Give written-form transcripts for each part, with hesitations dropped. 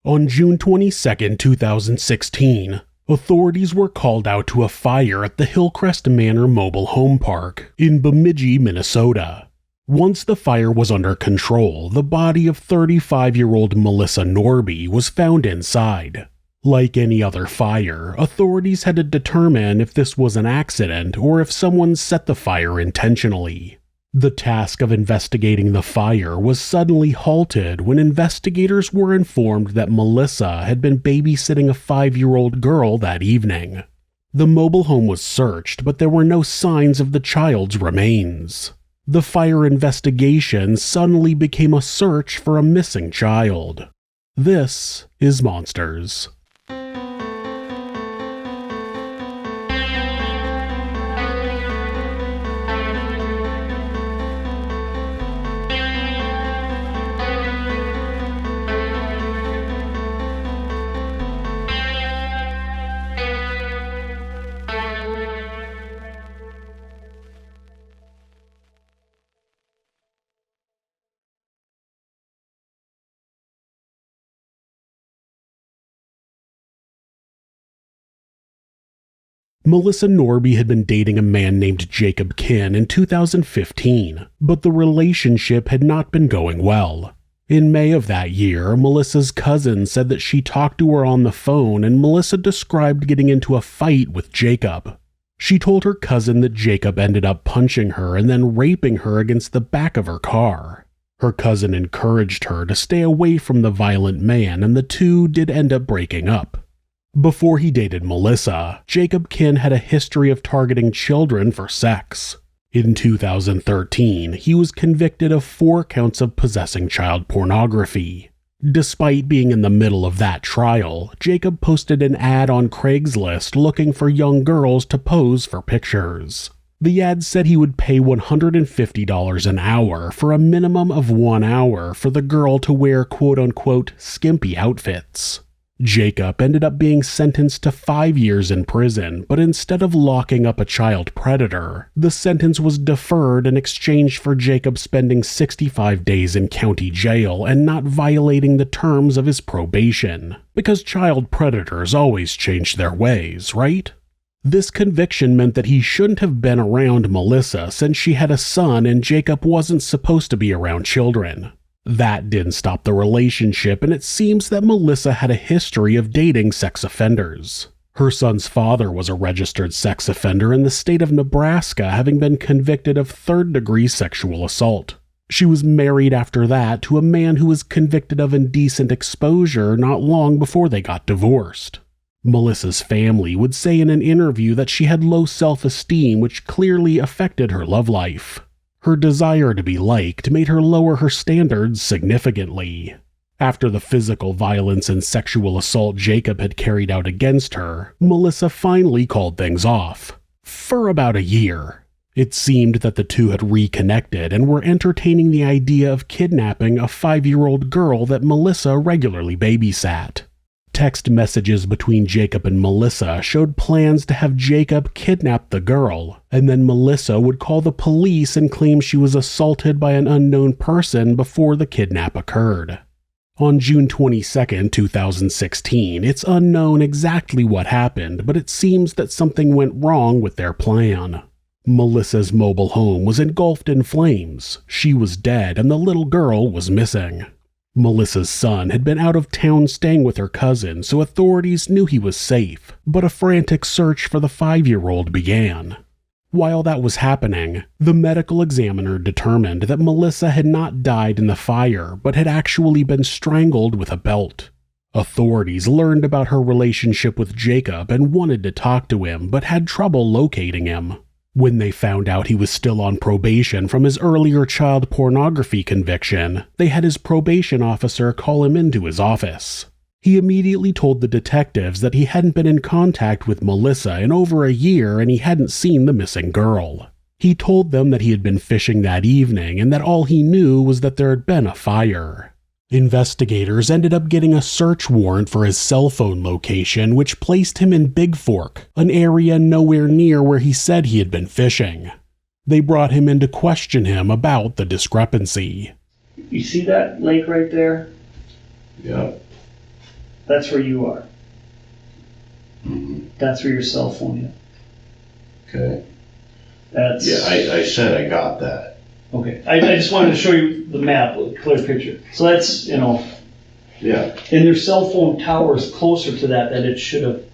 On June 22, 2016, authorities were called out to a fire at the Hillcrest Manor Mobile Home Park in Bemidji, Minnesota. Once the fire was under control, the body of 35-year-old Melissa Norby was found inside. Like any other fire, authorities had to determine if this was an accident or if someone set the fire intentionally. The task of investigating the fire was suddenly halted when investigators were informed that Melissa had been babysitting a 5-year-old girl that evening. The mobile home was searched, but there were no signs of the child's remains. The fire investigation suddenly became a search for a missing child. This is Monsters. Melissa Norby had been dating a man named Jacob Kinn in 2015, but the relationship had not been going well. In May of that year, Melissa's cousin said that she talked to her on the phone and Melissa described getting into a fight with Jacob. She told her cousin that Jacob ended up punching her and then raping her against the back of her car. Her cousin encouraged her to stay away from the violent man and the two did end up breaking up. Before he dated Melissa, Jacob Kinn had a history of targeting children for sex. In 2013, he was convicted of 4 counts of possessing child pornography. Despite being in the middle of that trial, Jacob posted an ad on Craigslist looking for young girls to pose for pictures. The ad said he would pay $150 an hour for a minimum of 1 hour for the girl to wear quote-unquote skimpy outfits. Jacob ended up being sentenced to 5 years in prison, but instead of locking up a child predator, the sentence was deferred in exchange for Jacob spending 65 days in county jail and not violating the terms of his probation, because child predators always change their ways, right? This conviction meant that he shouldn't have been around Melissa since she had a son and Jacob wasn't supposed to be around children. That didn't stop the relationship, and it seems that Melissa had a history of dating sex offenders. Her son's father was a registered sex offender in the state of Nebraska, having been convicted of third-degree sexual assault. She was married after that to a man who was convicted of indecent exposure not long before they got divorced. Melissa's family would say in an interview that she had low self-esteem, which clearly affected her love life. Her desire to be liked made her lower her standards significantly. After the physical violence and sexual assault Jacob had carried out against her, Melissa finally called things off. For about a year. It seemed that the two had reconnected and were entertaining the idea of kidnapping a 5-year-old girl that Melissa regularly babysat. Text messages between Jacob and Melissa showed plans to have Jacob kidnap the girl, and then Melissa would call the police and claim she was assaulted by an unknown person before the kidnap occurred. On June 22, 2016, it's unknown exactly what happened, but it seems that something went wrong with their plan. Melissa's mobile home was engulfed in flames, she was dead, and the little girl was missing. Melissa's son had been out of town staying with her cousin, so authorities knew he was safe, but a frantic search for the 5-year-old began. While that was happening, the medical examiner determined that Melissa had not died in the fire, but had actually been strangled with a belt. Authorities learned about her relationship with Jacob and wanted to talk to him, but had trouble locating him. When they found out he was still on probation from his earlier child pornography conviction, they had his probation officer call him into his office. He immediately told the detectives that he hadn't been in contact with Melissa in over a year and he hadn't seen the missing girl. He told them that he had been fishing that evening and that all he knew was that there had been a fire. Investigators ended up getting a search warrant for his cell phone location, which placed him in Big Fork, an area nowhere near where he said he had been fishing. They brought him in to question him about the discrepancy. You see that lake right there? Yeah. That's where you are. Mm-hmm. That's where your cell phone is. Okay. That's... Yeah, I said I got that. Okay. I just wanted to show you the map, a clear picture. So that's, you know... Yeah. And their cell phone tower is closer to that it should have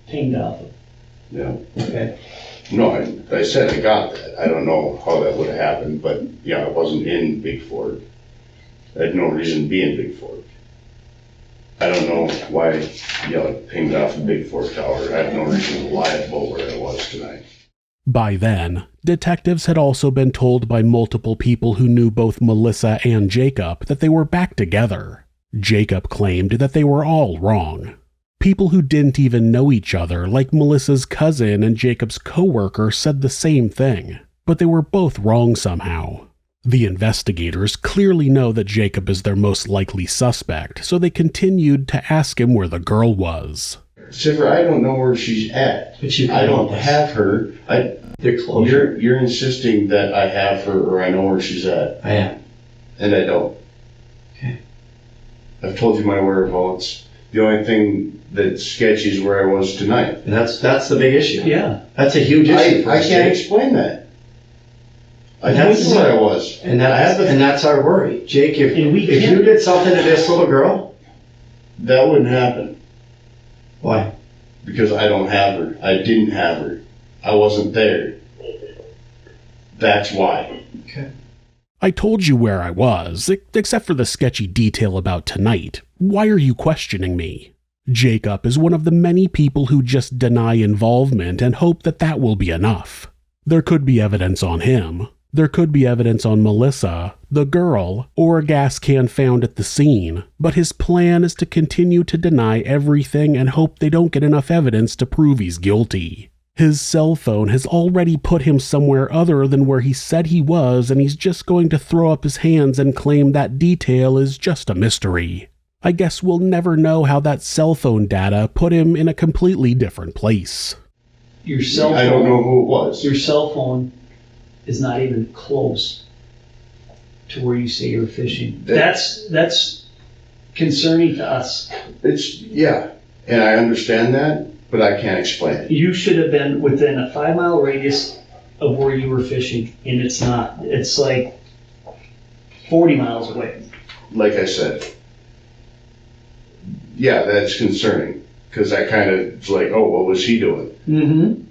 pinged off of. Yeah. Okay. No, I said I got that. I don't know how that would have happened, but yeah, I wasn't in Big Fork. I had no reason to be in Big Fork. I don't know why, it pinged off the Big Fork tower. I have no reason to lie about where I was tonight. By then, detectives had also been told by multiple people who knew both Melissa and Jacob that they were back together. Jacob claimed that they were all wrong. People who didn't even know each other, like Melissa's cousin and Jacob's coworker, said the same thing, but they were both wrong somehow. The investigators clearly know that Jacob is their most likely suspect, so they continued to ask him where the girl was. Siffer, I don't know where she's at. But you I don't have her. They're closer. You're insisting that I have her or I know where she's at. I am. And I don't. Okay. I've told you my whereabouts. The only thing that's sketchy is where I was tonight. And that's the big issue. Yeah. That's a huge issue. I can't explain that. I told you where I was. And that's our worry. Jake, if you did something to this little girl, that wouldn't happen. Why? Because I don't have her. I didn't have her. I wasn't there. That's why. Okay. I told you where I was, except for the sketchy detail about tonight. Why are you questioning me? Jacob is one of the many people who just deny involvement and hope that that will be enough. There could be evidence on him. There could be evidence on Melissa, the girl, or a gas can found at the scene, but his plan is to continue to deny everything and hope they don't get enough evidence to prove he's guilty. His cell phone has already put him somewhere other than where he said he was, and he's just going to throw up his hands and claim that detail is just a mystery. I guess we'll never know how that cell phone data put him in a completely different place. Your cell phone... I don't know who it was. Your cell phone is not even close to where you say you're fishing. That's concerning to us. And I understand that, but I can't explain it. You should have been within a 5-mile radius of where you were fishing, and it's not. It's like 40 miles away. Like I said, yeah, that's concerning, because I kind of like, oh, what was he doing? Mm-hmm.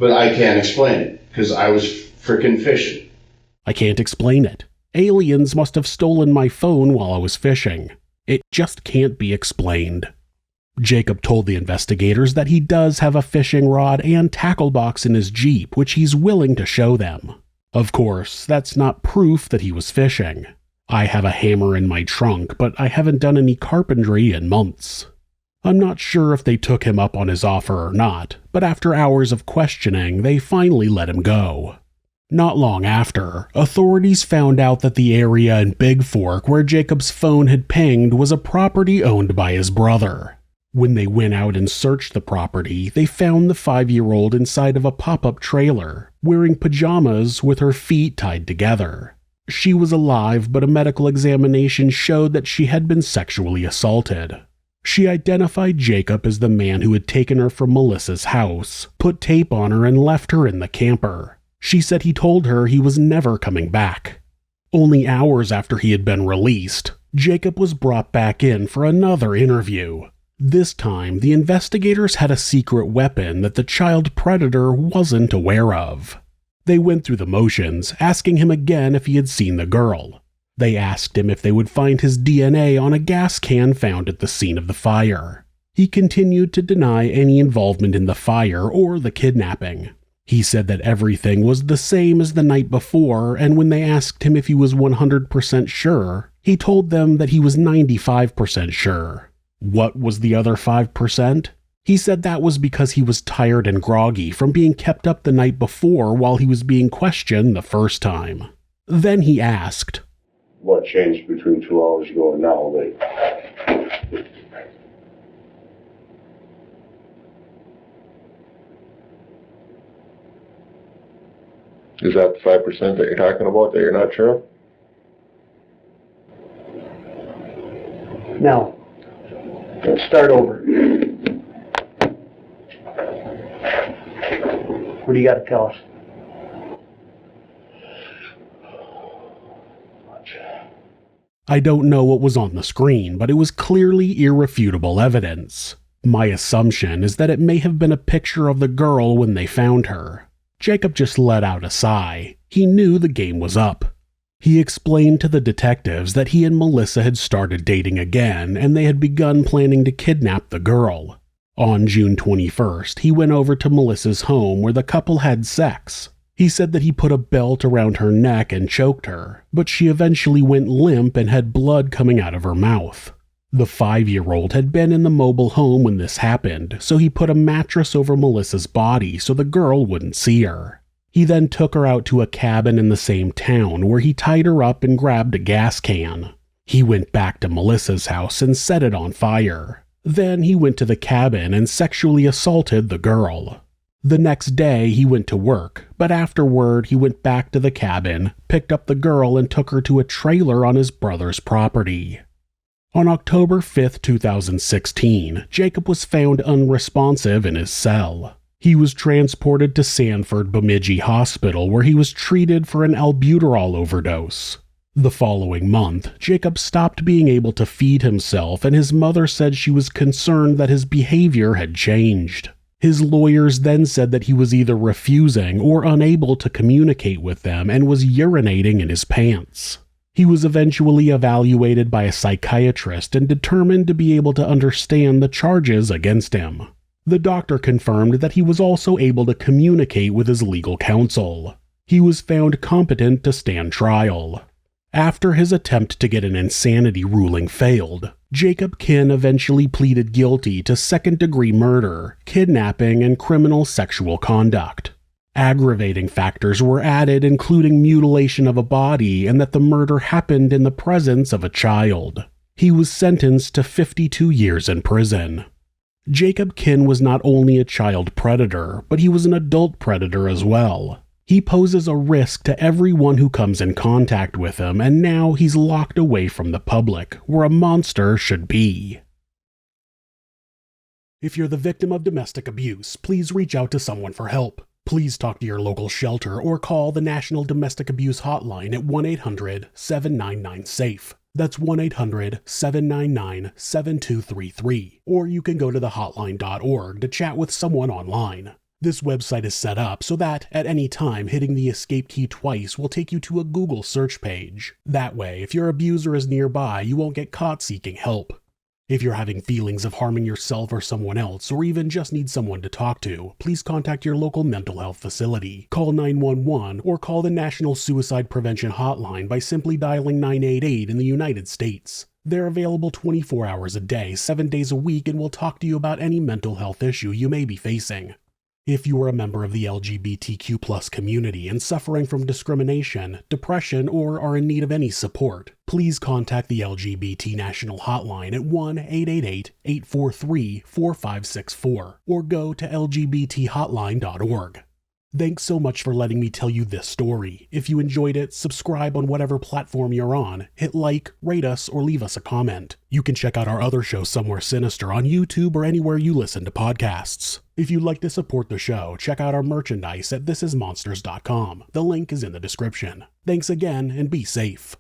But I can't explain it, because I was frickin' fishing. I can't explain it. Aliens must have stolen my phone while I was fishing. It just can't be explained. Jacob told the investigators that he does have a fishing rod and tackle box in his Jeep, which he's willing to show them. Of course, that's not proof that he was fishing. I have a hammer in my trunk, but I haven't done any carpentry in months. I'm not sure if they took him up on his offer or not, but after hours of questioning, they finally let him go. Not long after, authorities found out that the area in Big Fork where Jacob's phone had pinged was a property owned by his brother. When they went out and searched the property, they found the 5-year-old inside of a pop-up trailer, wearing pajamas with her feet tied together. She was alive, but a medical examination showed that she had been sexually assaulted. She identified Jacob as the man who had taken her from Melissa's house, put tape on her, and left her in the camper. She said he told her he was never coming back. Only hours after he had been released, Jacob was brought back in for another interview. This time, the investigators had a secret weapon that the child predator wasn't aware of. They went through the motions, asking him again if he had seen the girl. They asked him if they would find his DNA on a gas can found at the scene of the fire. He continued to deny any involvement in the fire or the kidnapping. He said that everything was the same as the night before, and when they asked him if he was 100% sure, he told them that he was 95% sure. What was the other 5%? He said that was because he was tired and groggy from being kept up the night before while he was being questioned the first time. Then he asked, What changed between 2 hours ago and now? Is that the 5% that you're talking about that you're not sure of? Now, Let's start over. What do you got to tell us? I don't know what was on the screen, but it was clearly irrefutable evidence. My assumption is that it may have been a picture of the girl when they found her. Jacob just let out a sigh. He knew the game was up. He explained to the detectives that he and Melissa had started dating again, and they had begun planning to kidnap the girl. On June 21st, he went over to Melissa's home where the couple had sex. He said that he put a belt around her neck and choked her, but she eventually went limp and had blood coming out of her mouth. The 5-year-old had been in the mobile home when this happened, so he put a mattress over Melissa's body so the girl wouldn't see her. He then took her out to a cabin in the same town where he tied her up and grabbed a gas can. He went back to Melissa's house and set it on fire. Then he went to the cabin and sexually assaulted the girl. The next day he went to work, but afterward he went back to the cabin, picked up the girl and took her to a trailer on his brother's property. On October 5, 2016, Jacob was found unresponsive in his cell. He was transported to Sanford Bemidji Hospital where he was treated for an albuterol overdose. The following month, Jacob stopped being able to feed himself and his mother said she was concerned that his behavior had changed. His lawyers then said that he was either refusing or unable to communicate with them and was urinating in his pants. He was eventually evaluated by a psychiatrist and determined to be able to understand the charges against him. The doctor confirmed that he was also able to communicate with his legal counsel. He was found competent to stand trial. After his attempt to get an insanity ruling failed, Jacob Kinn eventually pleaded guilty to second-degree murder, kidnapping, and criminal sexual conduct. Aggravating factors were added, including mutilation of a body and that the murder happened in the presence of a child. He was sentenced to 52 years in prison. Jacob Kinn was not only a child predator, but he was an adult predator as well. He poses a risk to everyone who comes in contact with him, and now he's locked away from the public, where a monster should be. If you're the victim of domestic abuse, please reach out to someone for help. Please talk to your local shelter or call the National Domestic Abuse Hotline at 1-800-799-SAFE. That's 1-800-799-7233. Or you can go to thehotline.org to chat with someone online. This website is set up so that, at any time, hitting the escape key twice will take you to a Google search page. That way, if your abuser is nearby, you won't get caught seeking help. If you're having feelings of harming yourself or someone else, or even just need someone to talk to, please contact your local mental health facility. Call 911 or call the National Suicide Prevention Hotline by simply dialing 988 in the United States. They're available 24 hours a day, 7 days a week, and will talk to you about any mental health issue you may be facing. If you are a member of the LGBTQ+ community and suffering from discrimination, depression, or are in need of any support, please contact the LGBT National Hotline at 1-888-843-4564 or go to lgbthotline.org. Thanks so much for letting me tell you this story. If you enjoyed it, subscribe on whatever platform you're on, hit like, rate us, or leave us a comment. You can check out our other show, Somewhere Sinister, on YouTube or anywhere you listen to podcasts. If you'd like to support the show, check out our merchandise at thisismonsters.com. The link is in the description. Thanks again, and be safe.